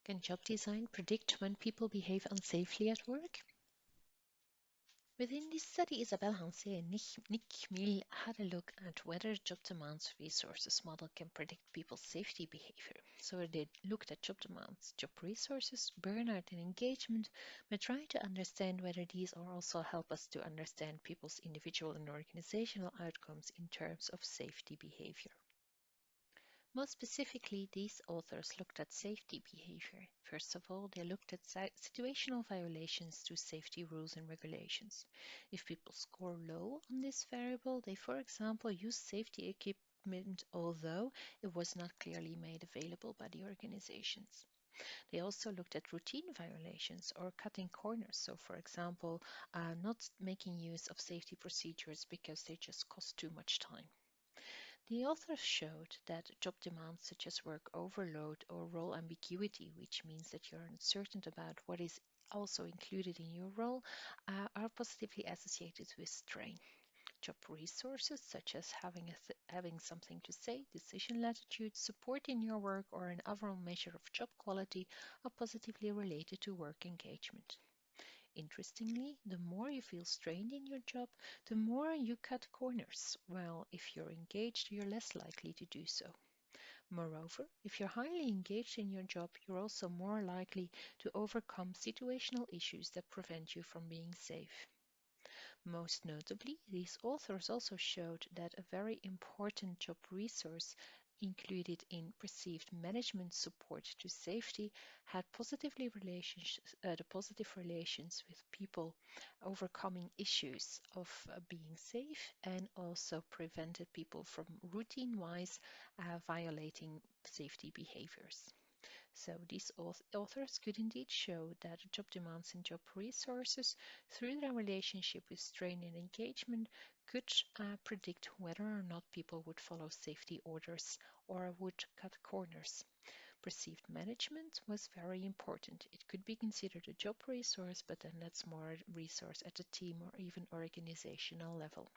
Can job design predict when people behave unsafely at work? Within this study, Isabel Hansé and Nick Mill had a look at whether job demands resources model can predict people's safety behavior. So they looked at job demands, job resources, burnout, and engagement, but trying to understand whether these are also help us to understand people's individual and organizational outcomes in terms of safety behavior. Most specifically, these authors looked at safety behavior. First of all, they looked at situational violations to safety rules and regulations. If people score low on this variable, they, for example, use safety equipment although it was not clearly made available by the organizations. They also looked at routine violations or cutting corners. So, for example, not making use of safety procedures because they just cost too much time. The authors showed that job demands such as work overload or role ambiguity, which means that you're uncertain about what is also included in your role, are positively associated with strain. Job resources such as having something to say, decision latitude, support in your work, or an overall measure of job quality are positively related to work engagement. Interestingly, the more you feel strained in your job, the more you cut corners. Well, if you're engaged, you're less likely to do so. Moreover, if you're highly engaged in your job, you're also more likely to overcome situational issues that prevent you from being safe. Most notably, these authors also showed that a very important job resource included in perceived management support to safety had the positive relations with people overcoming issues of being safe and also prevented people from routine-wise violating safety behaviors. So these authors could indeed show that job demands and job resources, through their relationship with strain and engagement, could predict whether or not people would follow safety orders or would cut corners. Perceived management was very important. It could be considered a job resource, but then that's more a resource at the team or even organizational level.